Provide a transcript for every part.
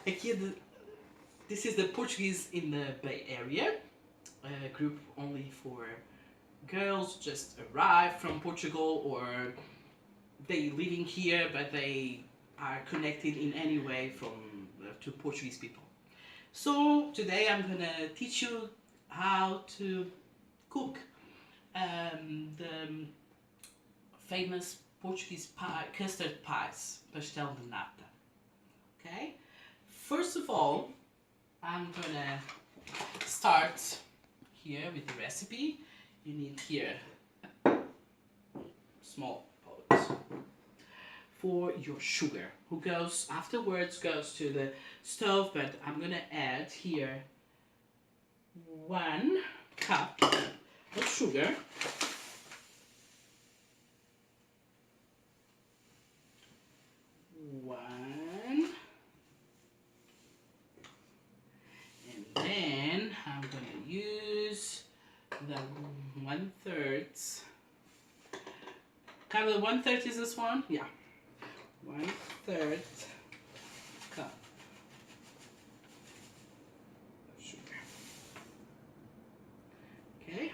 Aqui this is the Portuguese in the Bay Area, a group only for girls just arrived from Portugal or they living here but they are connected in any way from to Portuguese people. So today I'm gonna teach you how to cook the famous Portuguese pie, custard pies, Pastel de Nata. Okay? First of all, I'm gonna start here with the recipe. You need here a small pot for your sugar, who goes afterwards goes to the stove, but I'm gonna add here 1 cup of sugar, and then I'm gonna use the 1/3. Kind of the 1/3 is this one? Yeah. 1/3 cup of sugar. Okay.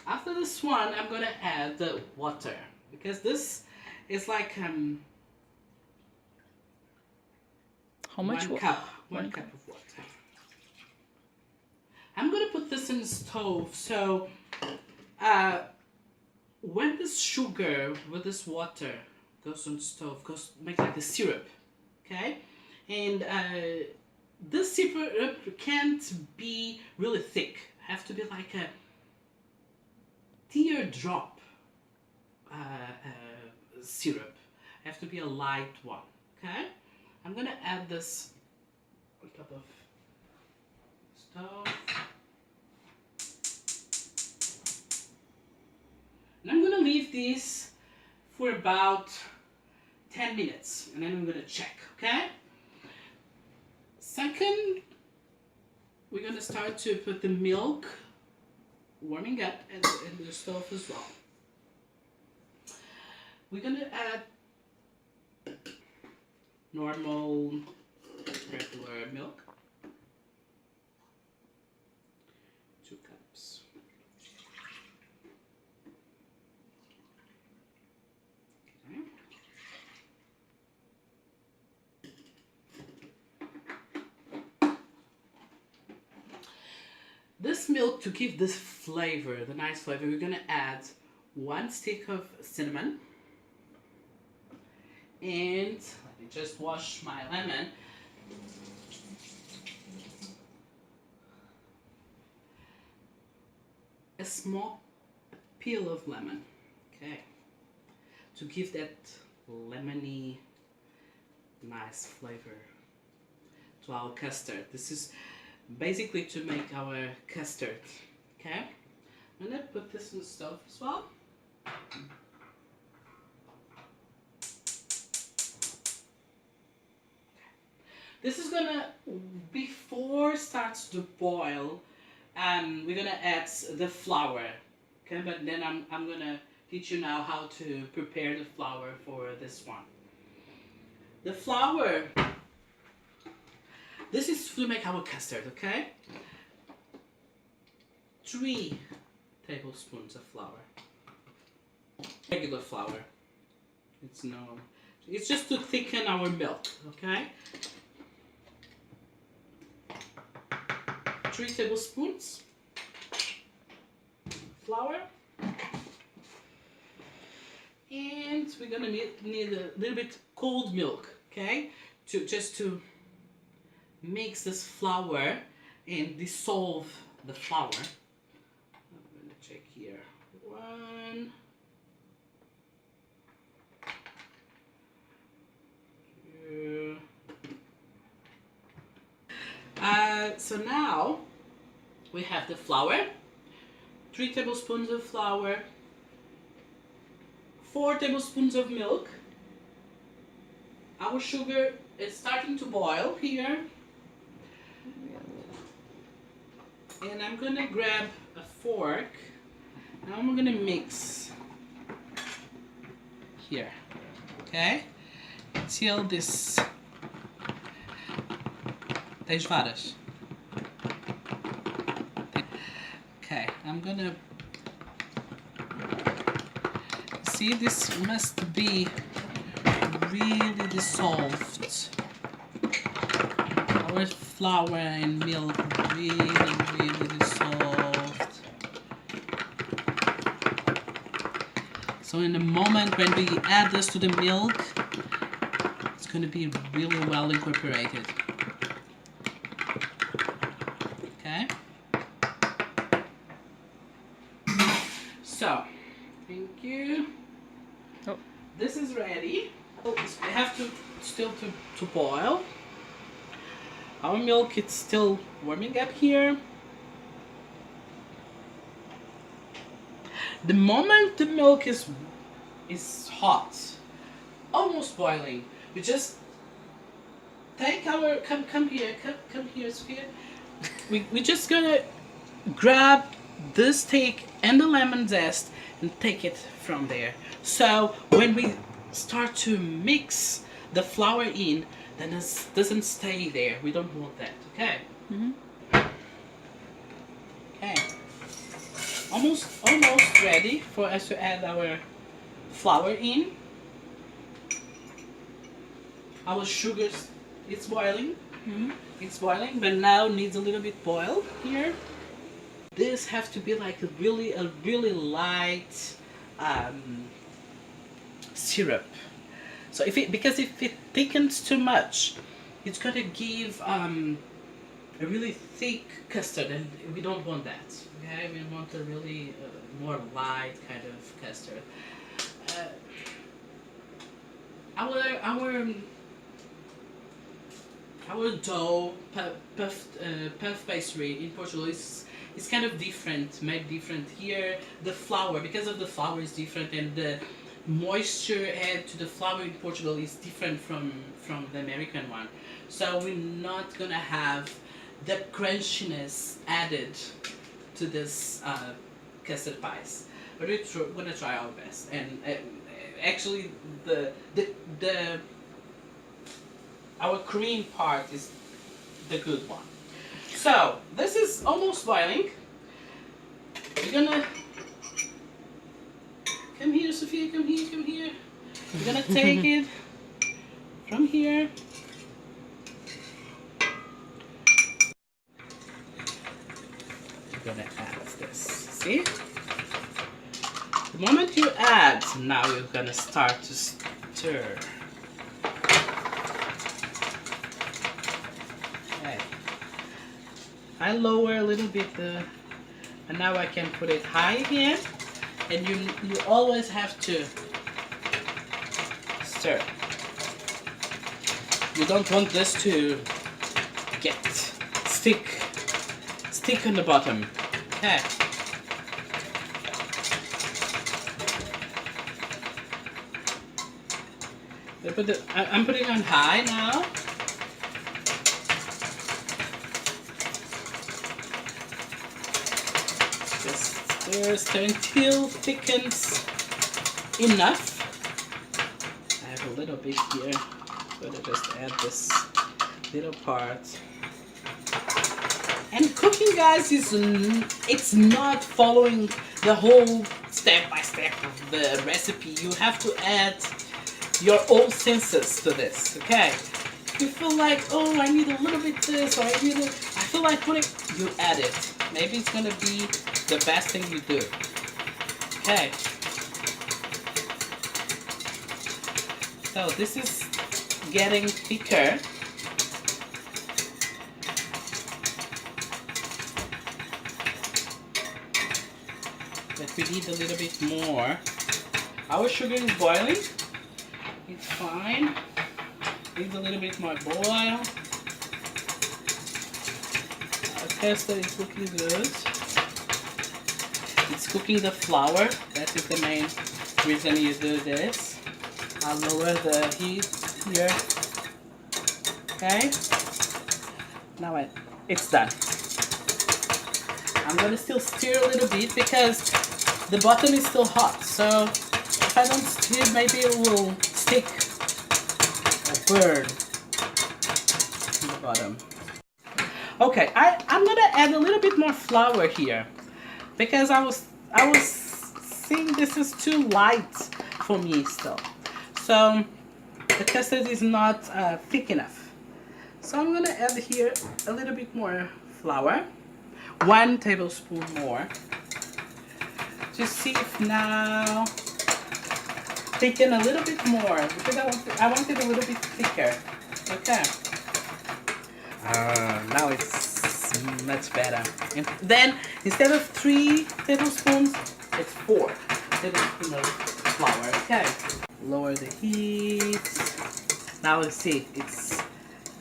After this one, I'm gonna add the water because this is like how much? 1 cup. 1 cup of water. I'm gonna put this in the stove. So when this sugar with this water goes on the stove, make like a syrup, okay? And this syrup can't be really thick. Have to be like a teardrop syrup. Have to be a light one, okay? I'm gonna add this on top of the stove. And I'm gonna leave these for about 10 minutes and then I'm gonna check, okay? Second, we're gonna start to put the milk warming up in the stove as well. We're gonna add normal regular milk, 2 cups. Okay. This milk, to give this flavor, the nice flavor, we're gonna add 1 stick of cinnamon. And let me just wash my lemon. A small peel of lemon, okay, to give that lemony, nice flavor to our custard. This is basically to make our custard, okay? I'm gonna put this on the stove as well. This is gonna, before it starts to boil, we're gonna add the flour, okay? But then I'm gonna teach you now how to prepare the flour for this one. The flour, this is to make our custard, okay? 3 tablespoons of flour, regular flour. It's just to thicken our milk, okay? 3 tablespoons flour, and we're gonna need a little bit cold milk, okay, to mix this flour and dissolve the flour. I'm gonna check here. 1, 2. So now we have the flour, 3 tablespoons of flour, 4 tablespoons of milk. Our sugar is starting to boil here. And I'm gonna grab a fork. Now I'm gonna mix here, okay? till this. Tens varas? Okay, I'm gonna see, this must be really dissolved. Our flour and milk really dissolved. So in the moment when we add this to the milk, it's gonna be really well incorporated. Okay. So, thank you. Oh. This is ready. I have to still to boil. Our milk is still warming up here. The moment the milk is hot, almost boiling, we just take our come here, Sophia. We just gonna grab the steak and the lemon zest and take it from there. So when we start to mix the flour in, then it doesn't stay there. We don't want that. Okay. Okay. Almost ready for us to add our flour in. Our sugar, it's boiling. It's boiling, but now needs a little bit boil here. This have to be like a really light syrup. So because if it thickens too much, it's gonna give a really thick custard, and we don't want that. Okay, we want a really more light kind of custard. Our dough puff pastry in Portugal is kind of different, made different here. The flour, because of the flour, is different, and the moisture added to the flour in Portugal is different from the American one. So we're not gonna have the crunchiness added to this custard pies, but we're gonna try our best. And actually, our cream part is the good one. So this is almost boiling. We're gonna come here, Sophia. Come here. We're gonna take it from here. We're gonna add this. See? The moment you add, now you're gonna start to stir. Okay. I lower a little bit and now I can put it high again. And you always have to stir. You don't want this to get stick on the bottom. Okay. I'm putting on high now. Just stir until thickens enough. I have a little bit here. I'm gonna just add this little part. And cooking, guys, it's not following the whole step by step of the recipe. You have to add your own senses to this, okay? If you feel like, oh, I need a little bit this, or I feel like putting, you add it. Maybe it's gonna be the best thing you do. Okay. So this is getting thicker. But we need a little bit more. Our sugar is boiling. It's fine. Needs a little bit more boil. Our custard is looking good. It's cooking the flour. That is the main reason you do this. I'll lower the heat here. Okay. Now it's done. I'm gonna still stir a little bit because the bottom is still hot. So if I don't stir, maybe it will stick burn in the bottom. Okay, I'm gonna add a little bit more flour here because I was seeing this is too light for me still. So the custard is not thick enough. So I'm gonna add here a little bit more flour, 1 tablespoon more, to see if now thicken a little bit more because I want it a little bit thicker. Okay. Now it's much better. And then instead of 3 tablespoons, it's 4 tablespoons of flour. Okay. Lower the heat. Now let's see, it's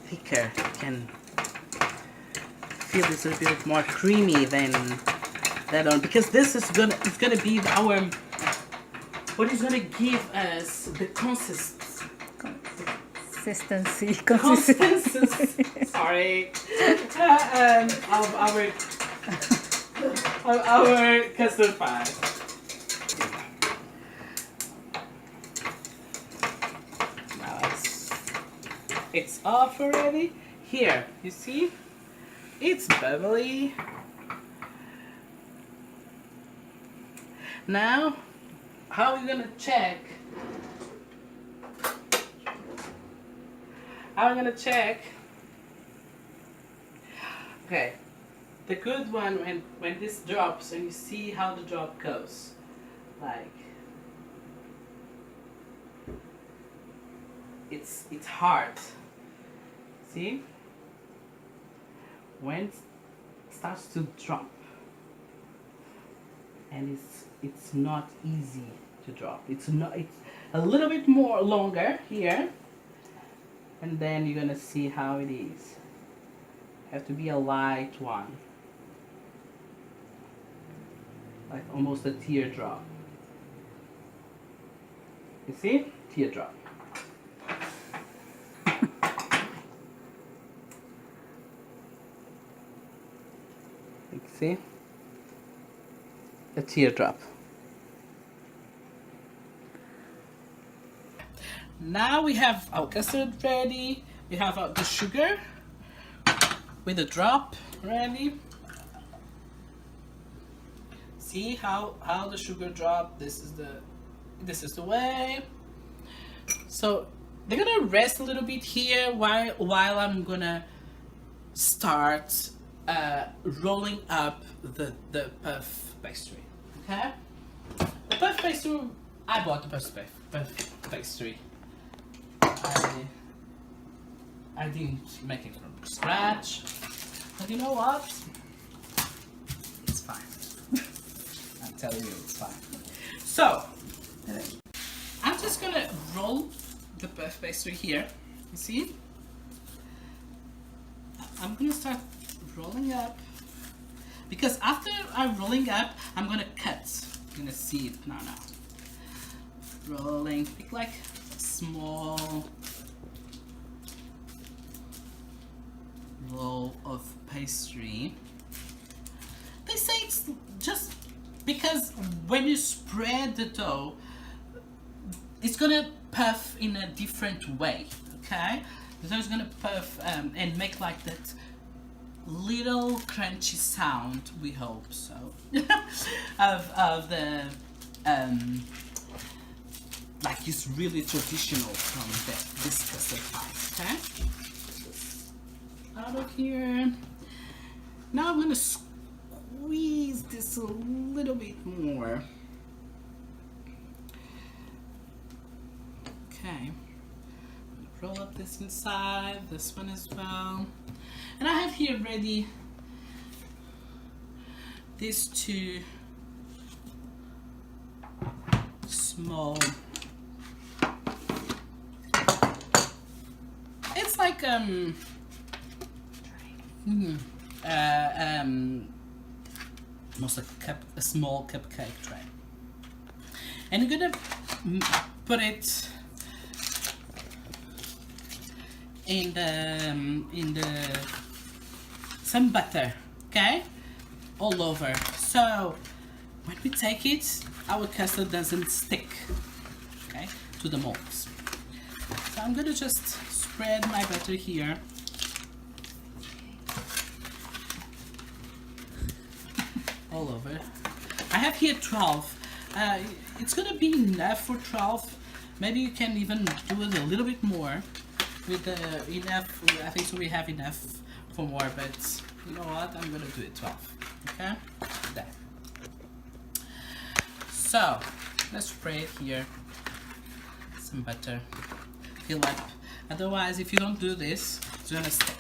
thicker. You can feel it's a bit more creamy than that one because this is gonna be our what is gonna give us the consistency. Consistency. Sorry. Of our custard pie. Now it's off already. Here, you see? It's bubbly. Now, how are we gonna check? I'm gonna check. Okay, the good one when this drops and you see how the drop goes, like it's hard. See, when it starts to drop, and it's not easy to drop. It's a little bit more longer here. And then you're gonna see how it is. Have to be a light one. Like almost a teardrop. You see? Teardrop. You see? A teardrop. Now we have our custard ready. We have the sugar with a drop ready. See how the sugar dropped. This is the way. So they're gonna rest a little bit here while I'm gonna start rolling up the puff pastry. Okay. The puff pastry. I bought the puff pastry. I didn't make it from scratch, but you know what? It's fine. I'm telling you, it's fine. So, I'm just gonna roll the puff pastry here. You see? I'm gonna start rolling up because after I'm rolling up, I'm gonna cut. You're gonna see it now. Rolling, pick like small roll of pastry. They say it's just because when you spread the dough, it's gonna puff in a different way. Okay, the dough is gonna puff and make like that little crunchy sound. We hope so. of the like it's really traditional from this custard pie. Okay, out of here. Now I'm gonna squeeze this a little bit more. Okay, roll up this inside, this one as well. And I have here ready these 2 small, it's like almost a small cupcake tray, and you're gonna put it in the some butter, okay, all over, so when we take it, our custard doesn't stick, okay, to the molds. So I'm gonna just spread my butter here. All over. I have here 12. It's gonna be enough for 12. Maybe you can even do it a little bit more with enough. I think so we have enough for more, but you know what? I'm gonna do it 12. Okay? There. So let's spray it here. Some butter. Fill up. Otherwise, if you don't do this, it's gonna stick.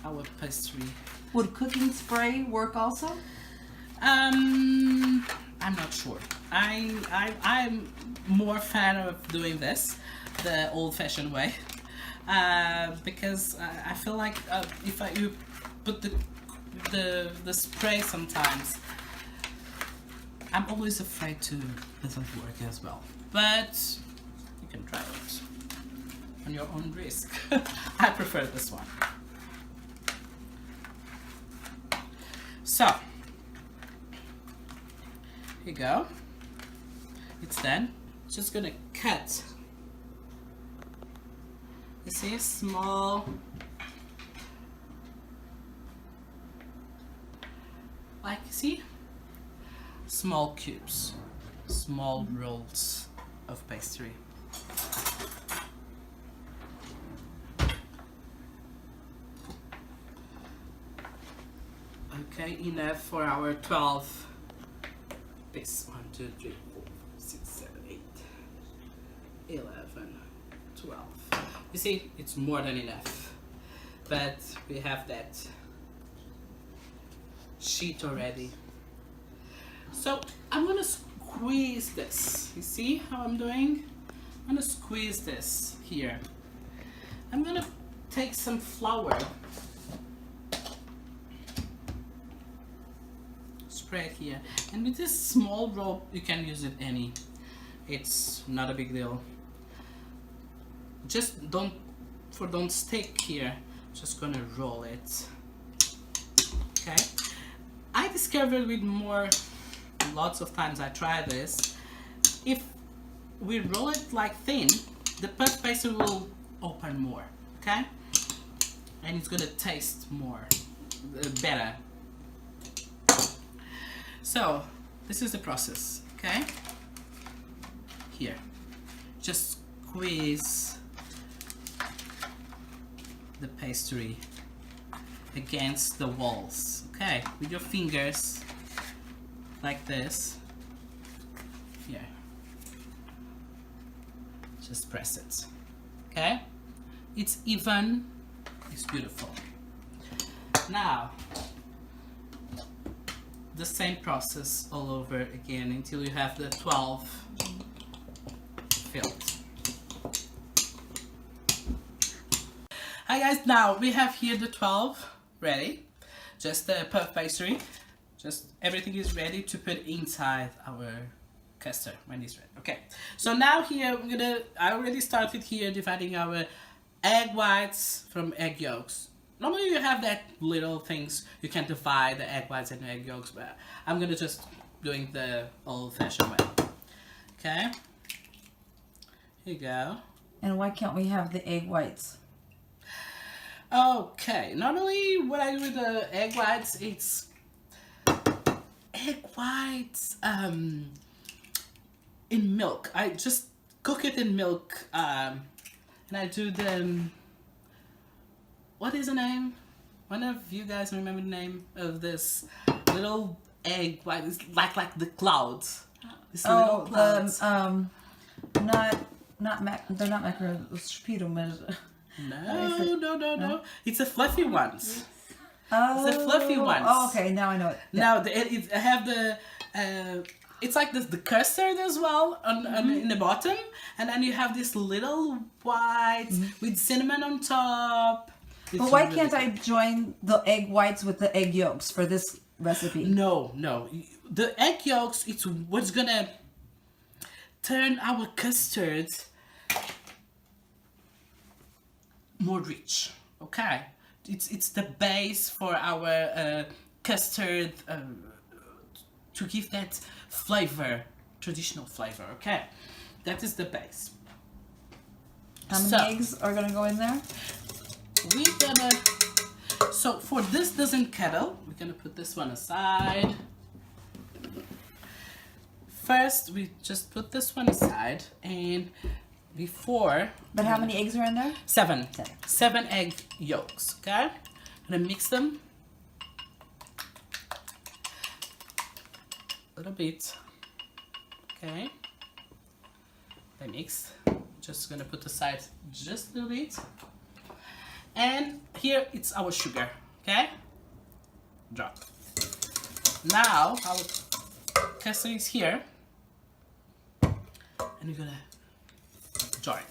Our pastry. Would cooking spray work also? I'm not sure. I'm more fan of doing this the old-fashioned way because I feel like if you put the spray sometimes, I'm always afraid to doesn't work as well. But you can try it on your own risk. I prefer this one. So, here you go. It's done. Just gonna cut. You see, small, like you see, small cubes, small rolls of pastry. Okay, enough for our 12 pieces. 1, 2, 3, 4, 6, 7, 8, 11, 12. You see, it's more than enough. But we have that sheet already. So I'm gonna squeeze this. You see how I'm doing? I'm gonna squeeze this here. I'm gonna take some flour. Spread here, and with this small roll you can use it any. It's not a big deal. Just don't stick here. Just gonna roll it. Okay. I discovered with lots of times I try this. If we roll it like thin, the puff pastry will open more. Okay, and it's gonna taste more better. So, this is the process, okay? Here, just squeeze the pastry against the walls, okay? With your fingers, like this. Here. Just press it, okay? It's even, it's beautiful. Now, the same process all over again until you have the 12 filled. Hi guys, now we have here the 12 ready. Just the puff pastry. Just everything is ready to put inside our custard when it's ready. Okay, so now here I already started here dividing our egg whites from egg yolks. Normally you have that little things you can divide the egg whites and the egg yolks, but I'm gonna just doing the old-fashioned way. Okay, here you go. And why can't we have the egg whites? Okay, normally what I do with the egg whites, it's egg whites in milk. I just cook it in milk, and I do them. What is the name? One of you guys remember the name of this little egg white? It's like the clouds. This little clouds. They're not macaroni, spiro, mas... No. It's a fluffy ones. Oh, it's the fluffy ones. Oh, okay, now I know it. Yeah. Now I have the. It's like the custard as well on in the bottom, and then you have this little white with cinnamon on top. It's But why really can't good. I join the egg whites with the egg yolks for this recipe? No. The egg yolks, it's what's gonna turn our custard more rich. Okay, it's the base for our custard to give that flavor, traditional flavor. Okay, that is the base. How many eggs are gonna go in there? We're gonna, so for this doesn't kettle, we're gonna put this one aside. First, we just put this one aside, and before. But how many eggs are in there? 7. Seven. 7 egg yolks, okay? I'm gonna mix them. A little bit, okay? They mix. Just gonna put aside just a little bit. And here it's our sugar, okay? Drop. Now our custard is here, and we're gonna jar it.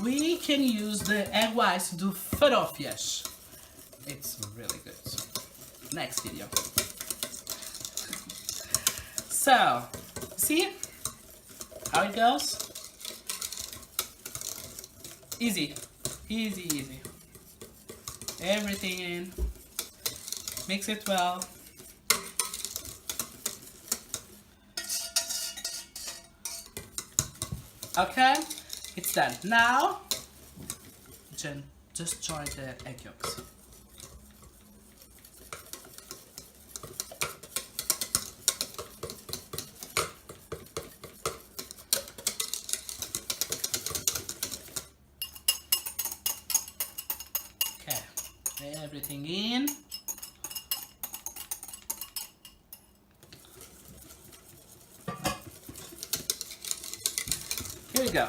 We can use the egg whites to do farofias. It's really good. Next video. So, see how it goes? Easy, easy, easy. Everything in. Mix it well. Okay, it's done. Now, just join the egg yolks. Okay, everything in. Here we go.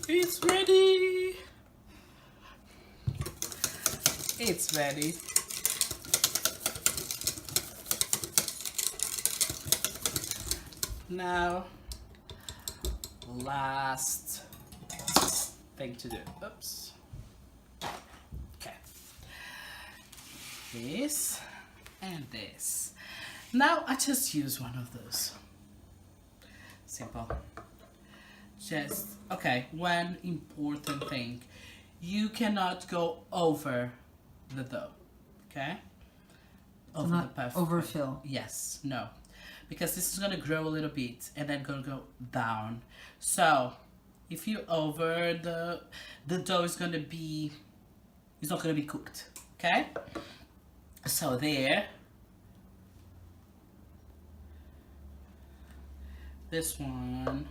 It's ready. It's ready. Now, last thing to do. Oops. Okay. This and this. Now I just use one of those. Simple. Just, okay, one important thing. You cannot go over the dough, okay? So Over not the puff. overfill. Yes, no. Because this is going to grow a little bit and then going to go down. So, if you over the dough is going to be, it's not going to be cooked, okay? So there. This one.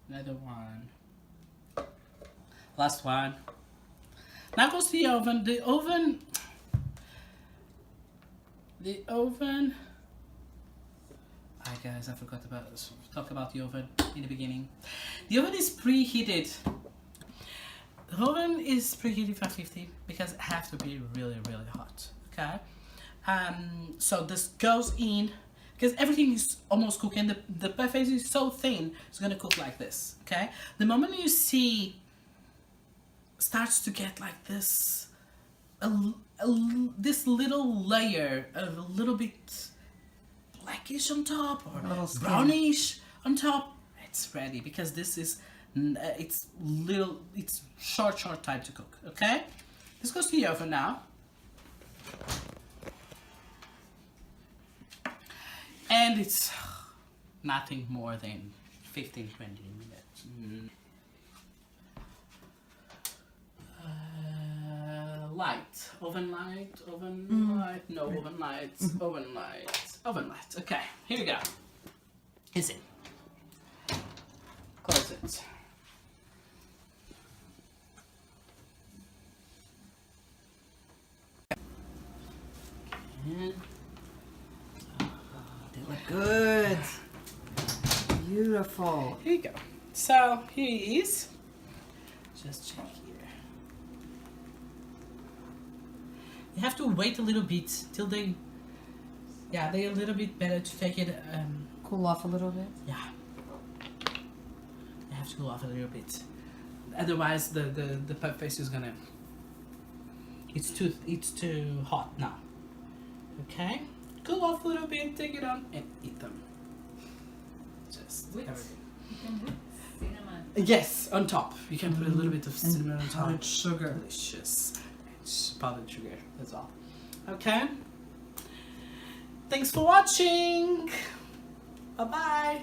Another one. Last one. Now goes to the oven. The oven. Hi guys, I forgot about this. Talk about the oven in the beginning. The oven is preheated. The oven is preheated 550 because it has to be really, really hot. Okay. So this goes in because everything is almost cooked and the buffet is so thin. It's gonna cook like this. Okay. The moment you see starts to get like this, this little layer of a little bit blackish on top or brownish on top, it's ready because this is it's short time to cook. Okay, this goes to the oven now, and it's nothing more than 15-20 minutes. Light, oven light, oven light, no oven light, oven light, oven light. Okay, here we go. Is it? Close it. And They look good. Beautiful. here you go. So here it is. Just check here. You have to wait a little bit till they're a little bit better to take it. Cool off a little bit. Yeah. You have to cool off a little bit. Otherwise, the puff face is gonna. It's too hot now. Okay. Cool off a little bit. Take it on and eat them. Just everything. Cinnamon. Yes, on top. You can put a little bit of cinnamon on top. powdered sugar. Delicious. powdered sugar. That's all. Okay. Thanks for watching. Bye bye.